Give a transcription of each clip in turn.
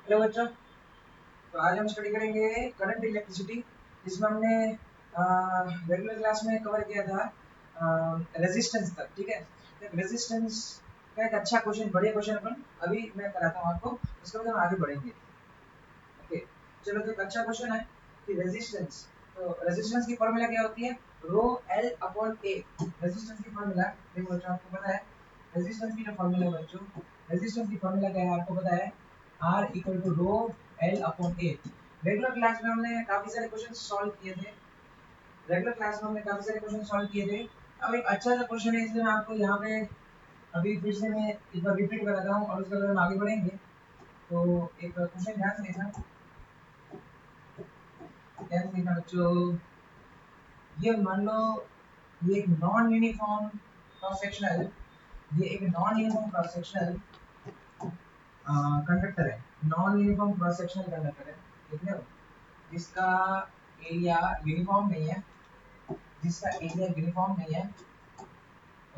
Hello बच्चों, तो आज हम स्टडी करेंगे करंट इलेक्ट्रिसिटी, जिसमें हमने रेगुलर क्लास में कवर किया था रेजिस्टेंस तक। ठीक है, रेजिस्टेंस का एक अच्छा क्वेश्चन, बढ़िया क्वेश्चन अपन अभी मैं कराता हूँ आपको, उसके बाद हम आगे बढ़ेंगे। ओके, चलो, तो एक अच्छा क्वेश्चन है कि रेजिस्टेंस, तो रेजिस्टेंस की फॉर्मूला क्या होती है? रो एल अपॉन ए। रेजिस्टेंस की फॉर्मूला देखो बच्चों, आपको पता है रेजिस्टेंस की जो फॉर्मूला है बच्चों, रेजिस्टेंस की फॉर्मूला क्या है आपको पता है? R equal to rho L upon A. Regular class में हमने काफी सारे क्वेश्चन सॉल्व किए थे, रेगुलर क्लास में हमने काफी सारे क्वेश्चन सॉल्व किए थे। अब एक अच्छा सा क्वेश्चन है, इसलिए मैं आपको यहाँ पे अभी फिर से मैं एक बार रिपीट कराता हूँ और उसके बाद हम आगे बढ़ेंगे। तो एक क्वेश्चन ध्यान से देखना, ध्यान से देखना बच्चों। ये मान लो ये एक नॉन यूनिफॉर्म क्रॉस सेक्शनल, ये एक non uniform cross sectional conductor है, non uniform cross sectional conductor है, देख रहे हो, जिसका एरिया यूनिफॉर्म नहीं है, जिसका एरिया यूनिफॉर्म नहीं है।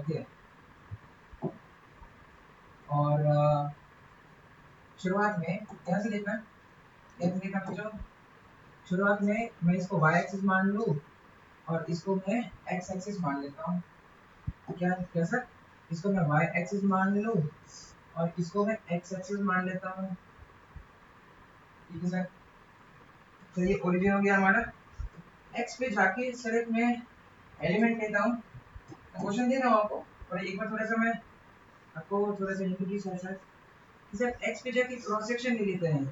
ओके, और शुरुआत में ध्यान से देखना, ध्यान से देखना बच्चों, शुरुआत में मैं इसको y एक्सिस मान लूँ और इसको मैं x एक्सिस मान लेता हूँ। क्या क्या सर? इसको मैं y एक्सिस मान लूँ और इसको मैं x एक्सिस मान लेता हूँ। ठीक है सर, तो ये ओरिजिन हो गया हमारा। x पे जाके सर एक मैं एलिमेंट लेता हूँ, क्वेश्चन दे रहा हूँ आपको, और एक बार थोड़ा सा मैं आपको थोड़ा सा इंट्रोड्यूस है सर। सर x पे जाके क्रॉस सेक्शन ले लेते हैं,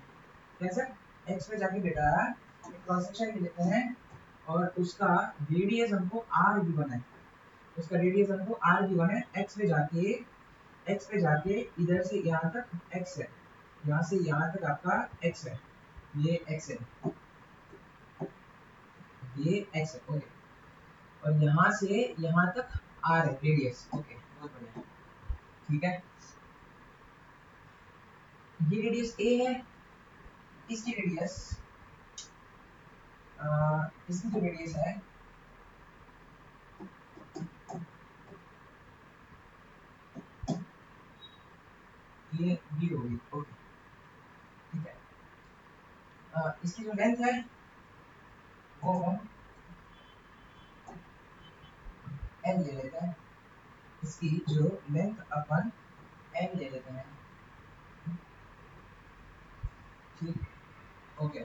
कैसा? x पे जाके बेटा क्रॉस सेक्शन ले लेते हैं और उसका रेडियस हमको r गिवन है, उसका रेडियस हमको r गिवन है। x पे जाके इधर से यहाँ तक x है, यहाँ से यहाँ तक आपका x है, ये x है, ये x है। ओके, और यहाँ से यहाँ तक r है रेडियस। ओके, बहुत बढ़िया, ठीक है। ये रेडियस a है, इसकी रेडियस इसकी जो रेडियस है ये b होगी। ओके, ठीक है। इसकी जो लेंथ है वो हम n ले लेते हैं, इसकी जो लेंथ अपन n ले लेते हैं। ठीक, ओके।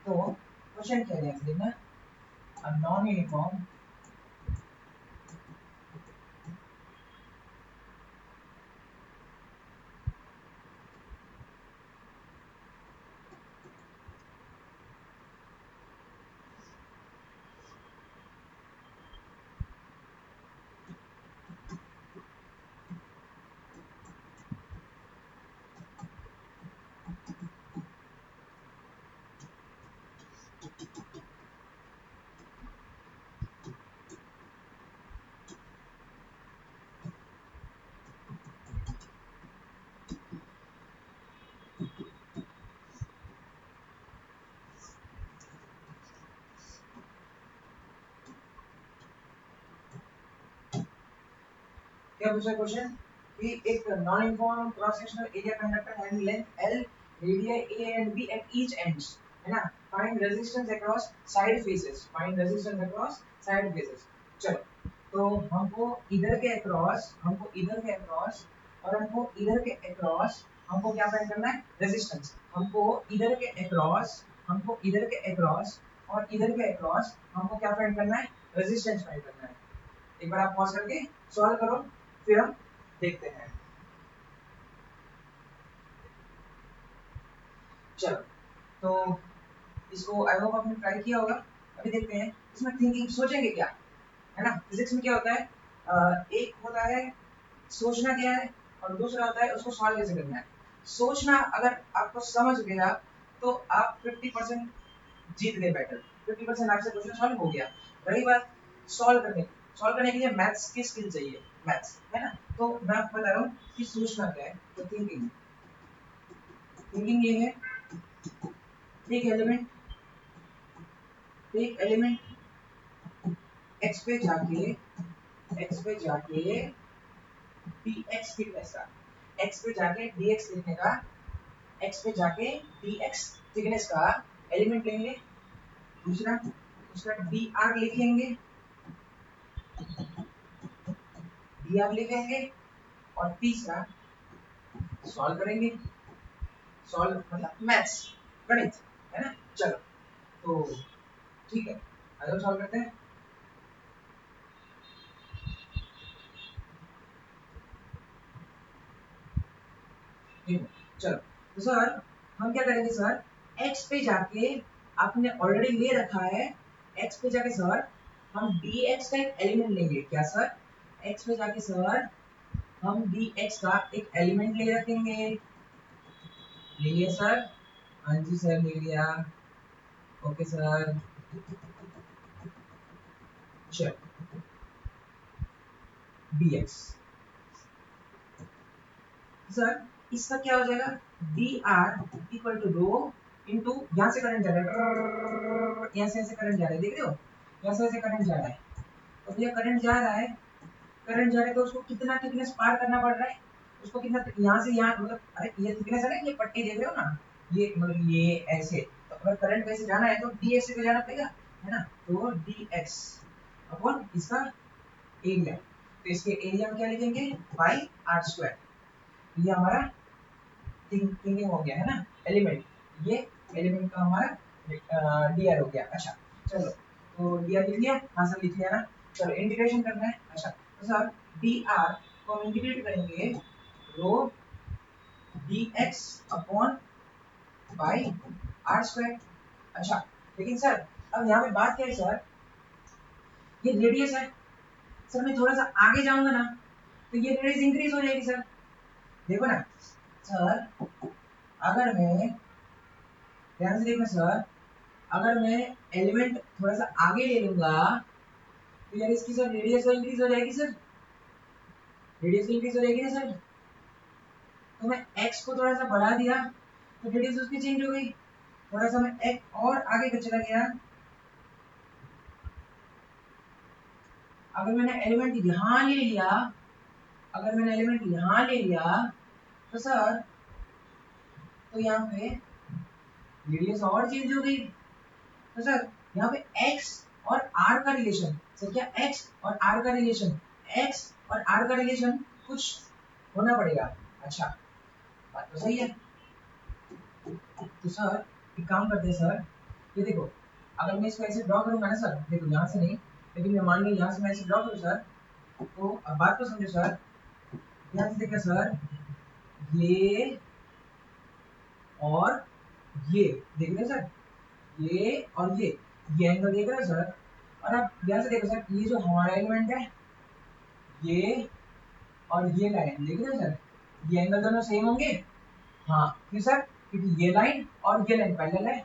तो क्वेश्चन क्या है देखना, अ नॉन यूनिफॉर्म क्या पूछा क्वेश्चन कि एक non uniform cross sectional area conductor having length l, radii a and b at each ends, है ना? Find resistance across side faces, find resistance across side faces. चलो, तो हमको इधर के अक्रॉस, हमको इधर के अक्रॉस और हमको इधर के अक्रॉस हमको क्या फाइंड करना है? रेजिस्टेंस। हमको इधर के अक्रॉस, हमको इधर के अक्रॉस और इधर के अक्रॉस हमको क्या फाइंड करना है? रेजिस्टेंस फाइंड करना है। एक बार आप पॉज करके सॉल्व करो, फिर हम देखते हैं। चलो, तो इसको आई होप आपने ट्राई किया होगा। अभी देखते हैं इसमें थिंकिंग, सोचेंगे क्या, है ना? फिजिक्स में क्या होता है, एक होता है सोचना क्या है और दूसरा होता है उसको सॉल्व कैसे करना है। सोचना अगर आपको समझ गया तो आप 50% जीत गए बैटल, 50% आपसे क्वेश्चन सॉल्व हो गया। रही बात सॉल्व करने की, सॉल्व करने के लिए मैथ्स की स्किल चाहिए, मैथ्स, है ना? तो मैं आपको बता रहा हूँ कि सोचना क्या है। तो थिंकिंग, थिंकिंग ये है, एक एलिमेंट, एक एलिमेंट x पे जाके, x पे जाके dx लिखने का, x पे जाके dx लिखने का x पे जाके dx थिकनेस का एलिमेंट लेंगे, दूसरा उसका dr लिखेंगे, dr लिखेंगे, और तीसरा सॉल्व करेंगे। सॉल्व मतलब मैथ्स, गणित, है ना। चलो तो ठीक है, आगे सॉल्व करते हैं। देखो चलो, तो सर हम क्या करेंगे सर, x पे जाके आपने ऑलरेडी ले रखा है, x पे जाके सर हम dx का एक एलिमेंट लेंगे। क्या सर, x पे जाके सर हम dx का एक एलिमेंट ले रखेंगे। ले लिया सर? हाँ जी सर, ले लिया। ओके सर, चलो dx सर, इसका क्या हो जाएगा, dr equal to rho into, यहाँ से करंट जा रहा है, यहाँ से ऐसे करंट जा रहा है, देख रहे हो, यहाँ से ऐसे करंट जा रहा है। तो भैया करंट जा रहा है, करंट जा रहा है, तो उसको कितना थिकनेस पार करना पड़ रहा है, उसको कितना, यहाँ से यहाँ, मतलब अरे ये थिकनेस है ना, ये पट्टी देख रहे हो ना, ये मतलब ये ऐसे, तो अगर करंट वैसे जाना है तो dx से जाना पड़ेगा, है ना। तो dx अपॉन इसका एरिया, तो इसके एरिया में क्या लिखेंगे, बाई आर स्क्वायर। ये हमारा थिंकिंग हो गया, है ना, एलिमेंट, ये एलिमेंट का हमारा डीआर हो गया। अच्छा चलो, तो डीआर लिख लिया, हाँ सर लिख लिया ना। चलो इंटीग्रेशन करना है। अच्छा तो सर डीआर को हम इंटीग्रेट करेंगे rho dx upon by R square. अच्छा लेकिन सर अब यहाँ पे बात क्या है सर, ये रेडियस है सर, मैं थोड़ा सा आगे जाऊंगा ना तो ये रेडियस इंक्रीज हो जाएगी सर। देखो ना सर, अगर मैं, ध्यान से देखना सर, अगर मैं एलिमेंट थोड़ा सा आगे ले लूंगा तो यार इसकी सर रेडियस तो इंक्रीज हो जाएगी सर, रेडियस तो इंक्रीज हो जाएगी ना सर। तो मैं x को थोड़ा सा बढ़ा दिया तो रेडियस उसकी चेंज हो गई, थोड़ा सा मैं x और आगे का चला गया, अगर मैंने एलिमेंट यहाँ ले लिया, अगर मैंने एलिमेंट यहाँ ले लिया तो सर, तो यहाँ पे रेडियस और चेंज हो गई। तो सर यहाँ पे x और r का रिलेशन, सर क्या x और r का रिलेशन, x और r का रिलेशन कुछ होना पड़ेगा। अच्छा बात तो सही है। तो सर एक काम करते हैं सर, ये देखो, अगर मैं इसको ऐसे ड्रॉ करूंगा ना सर, देखो यहाँ से नहीं, लेकिन मैं मान लो यहाँ से मैं ऐसे ड्रॉ करूँ सर, तो अब बात को समझो सर, यहाँ से देखा सर, ये और ये देख रहे हैं सर, ये और ये एंगल देख रहे हैं सर, और अब यहाँ से देखो सर, ये जो हमारा एलिमेंट है, ये और ये लाइन देख रहे हैं सर, ये एंगल दोनों सेम होंगे। हाँ क्यों सर, क्योंकि ये लाइन और ये लाइन पैरेलल है,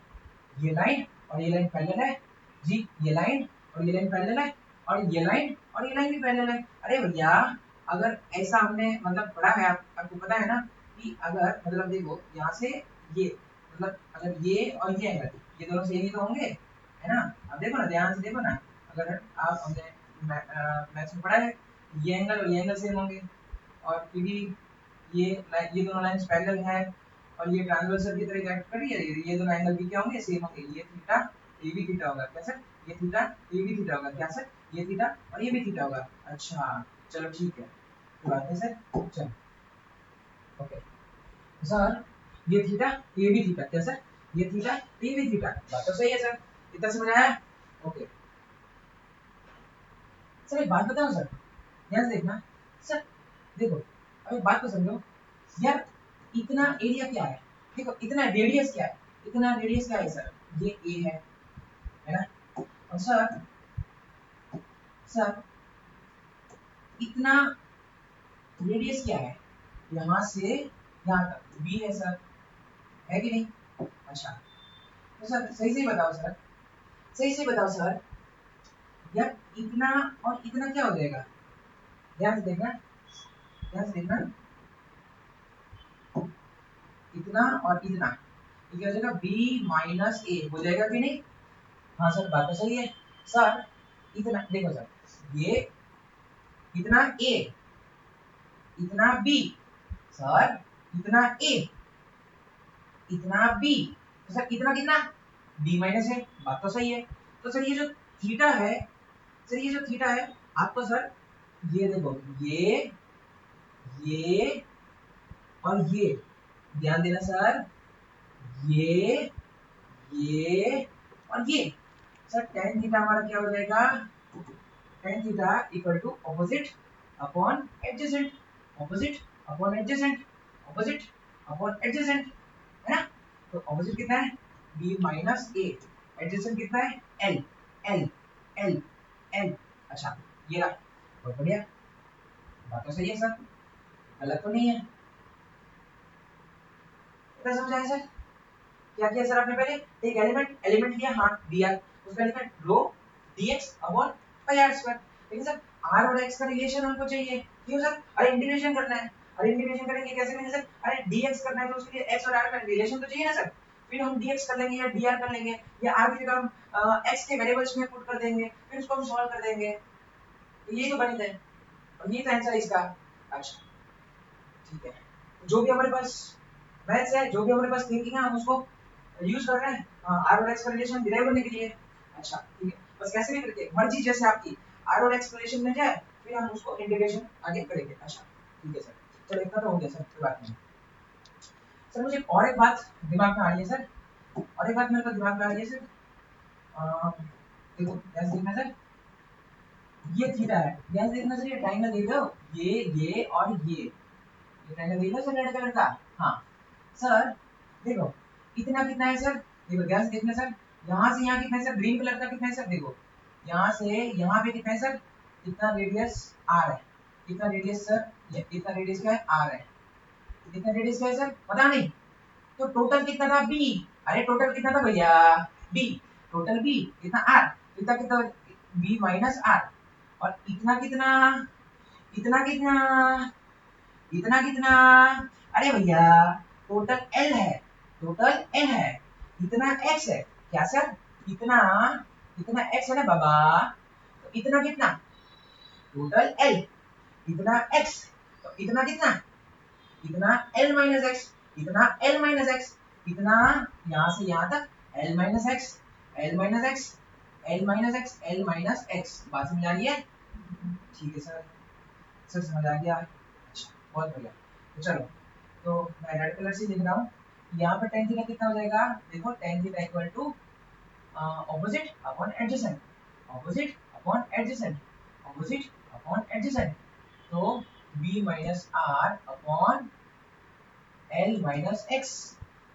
ये लाइन और ये लाइन पैरेलल है जी, ये लाइन और ये लाइन पैरेलल है, और ये लाइन और ये लाइन भी पैरेलल है। अरे भैया अगर ऐसा हमने मतलब पढ़ा है, आपको पता है ना कि अगर मतलब देखो यहाँ से ये, मतलब अगर ये और ये एंगल, ये दोनों सेम ही तो होंगे, है ना। अब देखो ना, ध्यान से देखो ना, अगर आप हमने मैथ्स में पढ़ा है, ये एंगल और ये एंगल सेम होंगे, और क्योंकि ये दोनों लाइंस पैरेलल है और ये ट्रांसवर्सल की तरह कट कर रही है, ये दोनों एंगल भी क्या होंगे, सेम होंगे, ये थीटा ये भी थीटा होगा। क्या सर, ये थीटा ये भी थीटा होगा। क्या सर, ये थीटा और ये भी थीटा होगा। अच्छा चलो ठीक है, तो बात है सर, चलो ओके सर, ये थीटा ये भी थीटा, क्या सर, ये थीटा ये भी थीटा, बात तो सही है सर, इतना समझ आया। ओके सर एक बात बताओ सर, ध्यान से देखना सर, देखो अब एक बात को समझो यार, इतना एरिया क्या है, देखो इतना रेडियस क्या है, इतना रेडियस क्या है सर, ये ए है ना। और सर, सर इतना रेडियस क्या है, यहाँ से यहाँ तक बी है सर, है कि नहीं। अच्छा तो सर सही से बताओ सर, सही से बताओ सर, यार इतना और इतना क्या हो जाएगा, ध्यान से देखना, ध्यान से देखना, इतना और इतना, ये क्या हो जाएगा, बी माइनस ए हो जाएगा कि नहीं। हाँ सर बात तो सही है सर, इतना देखो सर, ये इतना ए, इतना बी, सर इतना ए, इतना बी, तो सर इतना कितना बी माइनस ए, बात तो सही है। तो सर ये जो थीटा है, सर ये जो थीटा है आपको सर ये देखो ये और ये ध्यान देना सर, ये और ये सर tan थीटा हमारा क्या हो जाएगा, tan theta equal to opposite upon adjacent, opposite upon adjacent, opposite upon adjacent, है ना। तो ऑपोजिट कितना है b माइनस a, एडजेसेंट कितना है l, l l l। अच्छा ये रहा, बहुत बढ़िया, बात तो सही है सर, गलत तो नहीं है। कितना समझा है सर, क्या किया सर आपने, पहले एक एलिमेंट लिया, हाँ दिया, उसका लिखा रो dx upon pi r square. लेकिन सर r और x का रिलेशन हमको चाहिए, क्यों सर, अरे इंटीग्रेशन करना है, अरे इंटीग्रेशन करेंगे कैसे करेंगे सर, अरे dx करना है तो उसके लिए x और r का रिलेशन तो चाहिए ना सर। फिर हम dx कर लेंगे या dr कर लेंगे, या r की जगह हम x के वेरिएबल्स में पुट कर देंगे, फिर उसको हम सॉल्व कर देंगे, तो यही तो गणित है और यही तो आंसर है इसका। अच्छा ठीक है, जो भी हमारे पास मैथ्स है, जो भी हमारे पास थिंकिंग है, हम उसको यूज कर रहे हैं आर और एक्स का रिलेशन डिराइव करने के लिए। अच्छा ठीक है, बस कैसे भी करके मर्जी जैसे आपकी आर और एक्स रिलेशन में जाए, फिर हम उसको इंटीग्रेशन आगे करेंगे। अच्छा ठीक है सर, चलो इतना तो हो गया सर, कोई बात नहीं। सर मुझे और एक बात दिमाग में आ रही है सर, और एक बात मेरे को दिमाग में आ रही है सर, देखो गैस देखना सर, ये थीटा है, गैस देखना सर, ये ट्रायंगल देख रहे हो, ये और ये ट्रायंगल देख रहे हो सर रेड कलर का। हाँ सर देखो इतना कितना है सर, देखो ध्यान से देखना सर, यहाँ से यहाँ कितना है सर, ग्रीन कलर का कितना है सर, देखो यहाँ से यहाँ पे कितना है सर, कितना रेडियस आर है, कितना रेडियस सर, ये कितना रेडियस क्या है आर है, कितना रेडियस क्या है सर पता नहीं, तो टोटल कितना था बी, अरे टोटल कितना था भैया बी, टोटल बी कितना आर, कितना कितना बी माइनस आर, और इतना कितना, इतना कितना, इतना कितना, अरे भैया टोटल एल है, टोटल एल है, इतना एक्स है, क्या सर, इतना, इतना एक्स है ना बाबा, तो इतना कितना टोटल एल, इतना एक्स, तो इतना कितना, इतना एल माइनस एक्स, इतना एल माइनस एक्स, इतना यहाँ से यहाँ तक L minus x, L minus x, L minus x, L minus x, बात समझ आ रही है। ठीक है सर, सर समझ आ गया, अच्छा बहुत बढ़िया। तो चलो, तो मैं रेड कलर से लिख रहा हूँ, यहाँ पे tan थीटा कितना हो जाएगा, देखो tan theta equal to opposite upon adjacent, opposite upon adjacent, opposite upon adjacent, तो b minus r upon l minus x।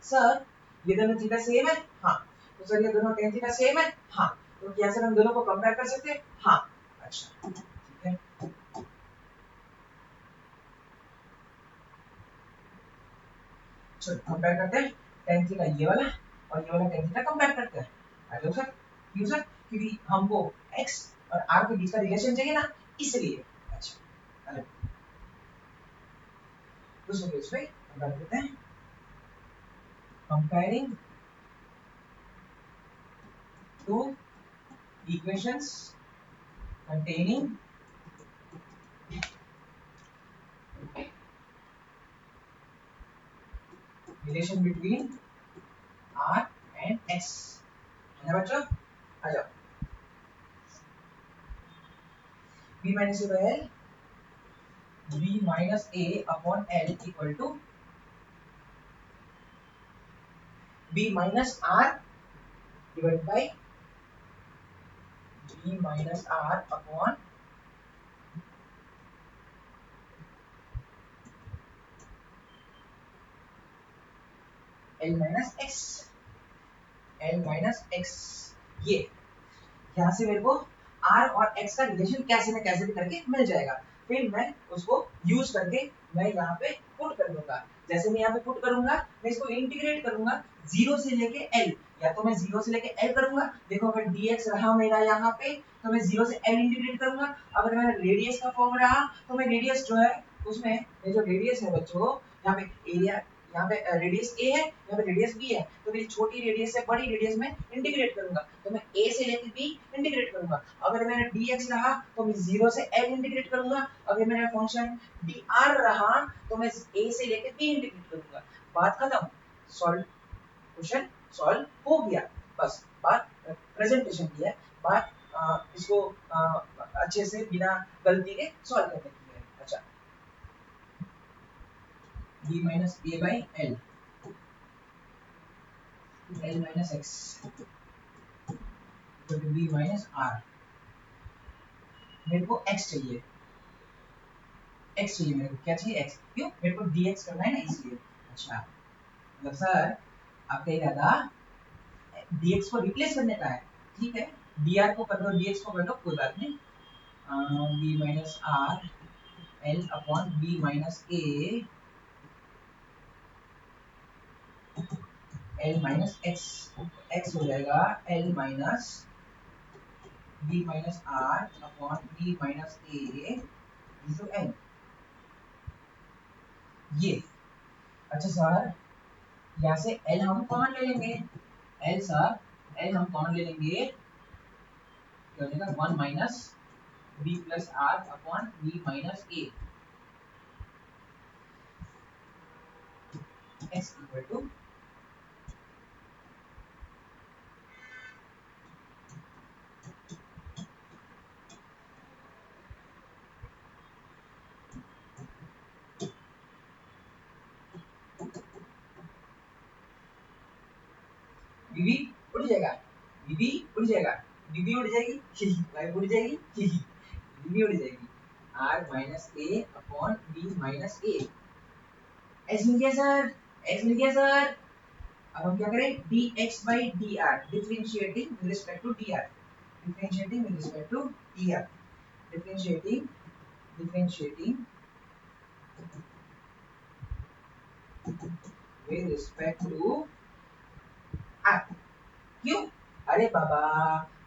Sir ये दोनों थीटा सेम है, हाँ, तो सर ये दोनों tan थीटा सेम है, हाँ, तो क्या सर हम दोनों को कंपेयर कर सकते हैं, हाँ। अच्छा ठीक है, चलो कंपेयर करते हैं, tan थीटा ये वाला और ये वाला tan थीटा कंपेयर करते हैं। आ जाओ सर, क्यों सर, क्योंकि हमको x और r के बीच का रिलेशन चाहिए ना, इसलिए। अच्छा अरे दूसरे पेज पे कंपेयर करते हैं, comparing two equations containing relation between r and x, है ना बच्चों, आ जाओ, b minus a by l, b minus a upon l equal to b minus r divided by b minus r upon l minus x, l minus x, ये यहाँ से मेरे को r और x का रिलेशन कैसे न कैसे भी करके मिल जाएगा, फिर मैं उसको यूज करके मैं यहाँ पे पुट कर दूंगा, जैसे मैं यहाँ पे पुट करूंगा मैं इसको इंटीग्रेट करूंगा जीरो से लेके l, या तो मैं जीरो से लेके l करूंगा, देखो अगर dx रहा मेरा यहाँ पे तो मैं जीरो से l इंटीग्रेट करूंगा, अगर मेरा रेडियस का फॉर्म रहा तो मैं रेडियस जो है उसमें, ये जो रेडियस है बच्चों, यहाँ पे एरिया, यहाँ पे रेडियस a है, यहाँ पे रेडियस b है, तो मेरी छोटी रेडियस से बड़ी रेडियस में इंटीग्रेट करूंगा, तो मैं a से लेके b इंटीग्रेट करूंगा, अगर मेरा dx रहा तो मैं 0 से l इंटीग्रेट करूंगा, अगर मेरा फंक्शन dr रहा तो मैं a से लेके b इंटीग्रेट करूंगा, बात खत्म, सॉल्व क्वेश्चन सॉल्व हो गया। बस बात प्रेजेंटेशन की है, बात इसको अच्छे से बिना गलती के सॉल्व करने की है। अच्छा, b minus a by L, L minus X equal to b minus R. मेरे को x चाहिए, x चाहिए मेरे को, क्या चाहिए x, क्यों मेरे को dx करना है ना इसलिए। अच्छा मतलब सर आप कह रहा था dx को रिप्लेस करने का है, ठीक है dr को कर दो, dx को कर दो, कोई बात नहीं। b minus R L upon b minus A L minus X, X हो जाएगा L minus b minus R upon b minus ए इंटू एल। ये अच्छा सर यहाँ से एल हम कॉमन ले लेंगे, एल सर एल हम कॉमन ले लेंगे, क्या हो जाएगा one minus b plus r upon b minus a x equal to b b उड़ जाएगा, बीबी उड़ जाएगा, बीबी उड़ जाएगी, लाइफ उड़ जाएगी, बीबी उड़ जाएगी, r minus a upon b minus a. X मिल गया सर, एक्स मिल गया सर। अब हम क्या करें, dx by dr differentiating with respect to dr, differentiating with respect to dr, differentiating differentiating with respect to r। क्यों, अरे बाबा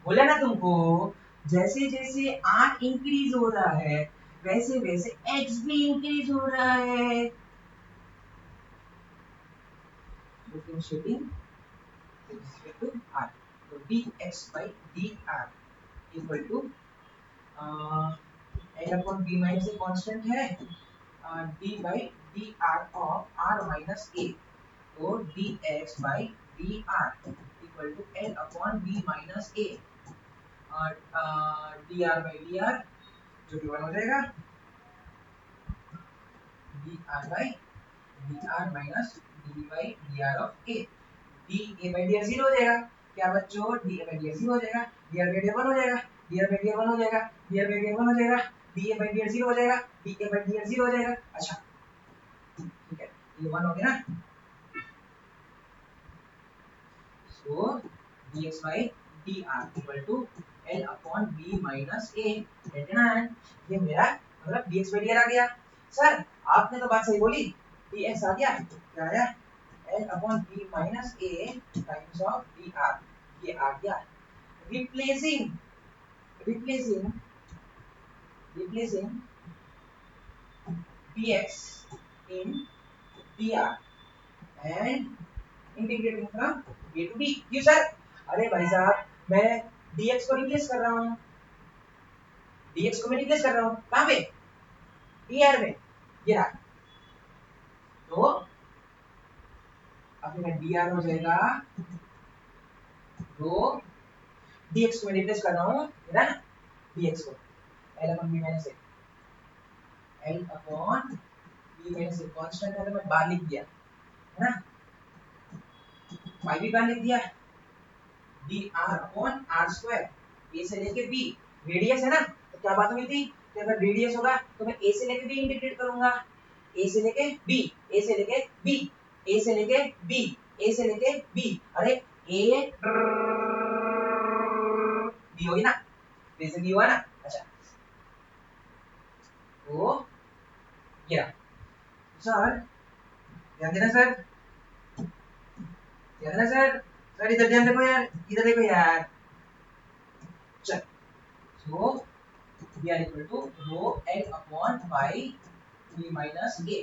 बोला ना तुमको, जैसे जैसे r इंक्रीज हो रहा है वैसे वैसे x भी इंक्रीज हो रहा है। Differentiating with respect to r, तो dx by dr equal to l upon b minus A constant है, d by d r of r minus a, तो d x by d r equal to l upon b minus a, d r by d r जो कि one हो जाएगा, d r by d r minus d by d r of a, d a by d are zero हो जाएगा। क्या बच्चों, D a by d are zero हो जाएगा, d r by d are one हो जाएगा, d r by d are one हो जाएगा, d r by d are one हो जाएगा, D a by d are zero हो जाएगा, D a by d are zero हो जाएगा। अच्छा ठीक है, ये वन हो गया ना, so dx by dr equal to l upon b minus a, ये मेरा मतलब dx by dr आ गया। सर आपने तो बात सही बोली, dx आ गया, क्या आया l upon b minus a times of dr, ये आ गया। Replacing replacing replacing dx in dr and integrating from a to b। क्यों सर, अरे भाई साहब मैं dx को रिप्लेस कर रहा हूँ, dx को मैं रिप्लेस कर रहा हूँ कहाँ पे, dr में, ये रहा, तो अब मेरा dr हो जाएगा, तो dx को मैं रिप्लेस कर रहा हूँ, मेरा ना dx को l upon b minus a, l upon b minus a constant है तो मैं बाहर लिख दिया है ना, y भी बाहर लिख दिया, dr upon r square, a से लेके b, रेडियस है ना, तो क्या बात हुई थी कि अगर रेडियस होगा तो मैं a से लेके b इंटीग्रेट करूंगा, a से लेके b, a से लेके b, a से लेके b, a से लेके b, अरे a b होगी ना, b से b हुआ ना। अच्छा तो ये रहा सर, ध्यान देना सर, ध्यान देना सर, सर इधर ध्यान देखो यार, इधर देखो यार, चल so we are equal to rho l upon y b minus a,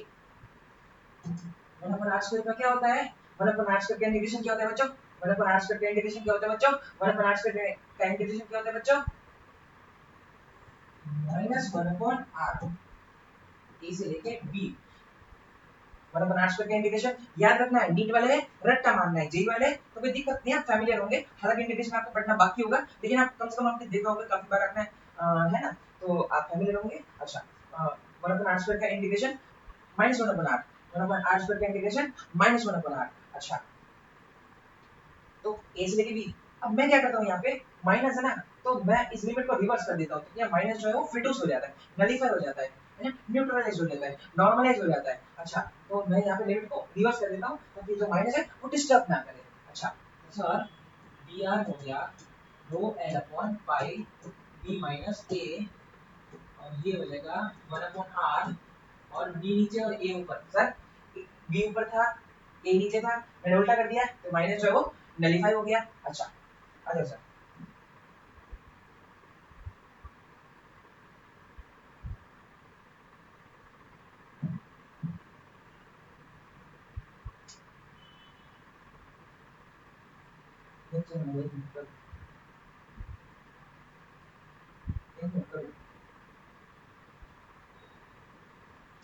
1 upon r square का क्या होता है, 1 upon r square का इंटीग्रेशन क्या होता है बच्चों, 1 upon r square का इंटीग्रेशन क्या होता है बच्चों, 1 upon r square का इंटीग्रेशन क्या होता है बच्चों, माइनस 1 upon r, a से लेके b, 1 अपन आर स्क्वायर का इंटीग्रेशन याद रखना है, नीट वाले रट्टा मारना है, जेई वाले तो कोई दिक्कत नहीं, आप फैमिलियर होंगे, हालांकि इंटीग्रेशन आपको पढ़ना बाकी होगा, लेकिन आप कम से कम आपने देखा होगा काफी बार आपने, है ना, तो आप फैमिलियर होंगे। अच्छा 1 अपन आर स्क्वायर का integration minus 1 upon R, 1 upon R square का इंटीग्रेशन माइनस 1 अपन आर। अच्छा तो ए से लेके बी, अब मैं क्या करता हूँ यहाँ पे माइनस है ना, तो मैं इस लिमिट को रिवर्स कर देता हूँ, तो यहाँ माइनस जो है वो फिटूस हो जाता है, नलीफाई हो जाता है ना, न्यूट्रलाइज हो जाता है, नॉर्मलाइज हो जाता है। अच्छा तो मैं यहाँ पे लिमिट को रिवर्स कर देता हूँ ताकि जो माइनस है वो डिस्टर्ब ना करे। अच्छा सर डी आर हो गया rho L upon pi b minus a, और ये हो जाएगा 1 अपॉन आर, और बी नीचे और ए ऊपर। सर बी ऊपर था ए नीचे था, मैंने उल्टा कर दिया तो माइनस जो है वो नलीफाई हो गया। अच्छा अच्छा सर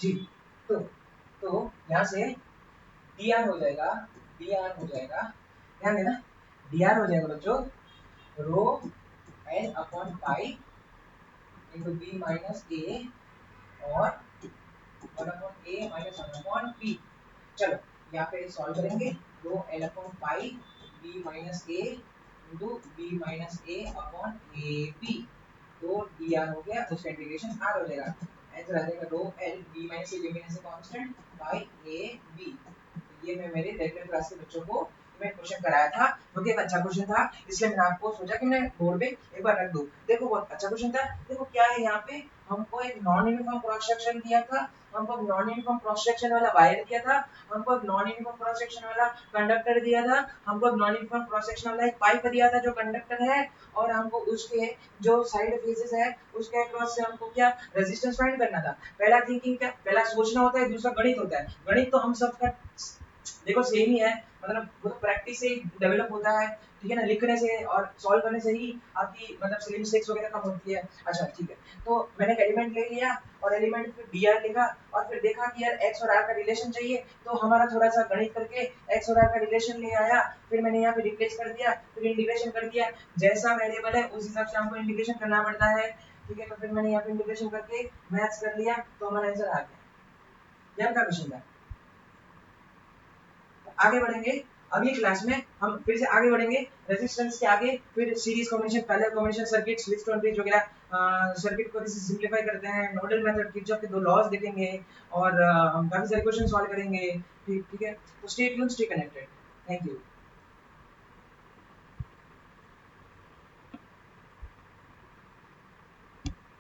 जी तो यहाँ से डी आर हो जाएगा, डी आर हो जाएगा, ध्यान देना, डी आर हो जाएगा बच्चों rho L upon pi into b minus a, और 1 upon a minus 1 upon b. चलो यहाँ पे सॉल्व करेंगे, rho L upon pi b minus A into b minus a upon a b, तो डी आर हो गया, उसका इंटीग्रेशन आर हो जाएगा, आंसर आ जाएगा rho L B minus A, B minus A constant by A B. ये मैं मेरे रेगुलर क्लास के बच्चों को मैं क्वेश्चन कराया था, क्योंकि एक अच्छा क्वेश्चन था, इसलिए मैंने आपको सोचा कि मैं बोर्ड पे एक बार रख दूं। देखो बहुत अच्छा क्वेश्चन था। देखो क्या है यहाँ पे, हमको एक नॉन यूनिफॉर्म क्रॉस सेक्शन दिया था, हमको एक नॉन यूनिफॉर्म क्रॉस सेक्शन वाला वायर दिया था, हमको एक नॉन यूनिफॉर्म क्रॉस सेक्शन वाला कंडक्टर दिया था, हमको एक नॉन यूनिफॉर्म क्रॉस सेक्शन वाला एक पाइप दिया था जो कंडक्टर है, और हमको उसके जो साइड फेसेस है उसके अक्रॉस से हमको क्या रेजिस्टेंस फाइंड करना था। पहला थिंकिंग क्या, पहला सोचना होता है, दूसरा गणित होता है। गणित तो हम सबका देखो सेम ही है, मतलब वो तो प्रैक्टिस से डेवलप होता है, ठीक है ना, लिखने से और सॉल्व करने से ही आपकी मतलब सिली मिस्टेक्स वगैरह कम होती है। अच्छा ठीक है, तो मैंने एक एलिमेंट ले लिया और एलिमेंट फिर डी आर लिखा, और फिर देखा कि यार एक्स और आर का रिलेशन चाहिए, तो हमारा थोड़ा सा गणित करके एक्स और आर का रिलेशन ले आया, फिर मैंने यहाँ पे रिप्लेस कर दिया, फिर इंटीग्रेशन कर दिया, जैसा वेरिएबल है उस हिसाब से हमको इंटीग्रेशन करना पड़ता है, ठीक है, तो फिर मैंने यहाँ पे इंटीग्रेशन करके मैथ्स कर लिया, तो हमारा आंसर आ गया। यह का क्वेश्चन था। आगे बढ़ेंगे अगली क्लास में, हम फिर से आगे बढ़ेंगे रेजिस्टेंस के आगे, फिर series combination, parallel combination circuit, switch to bridge वगैरह सर्किट को कैसे सिंपलीफाई करते हैं, नोडल मेथड, किरचॉफ के दो लॉज देखेंगे, और हम काफी सारे क्वेश्चन सॉल्व करेंगे। ठीक ठीक है, तो stay tuned, stay connected. Thank you.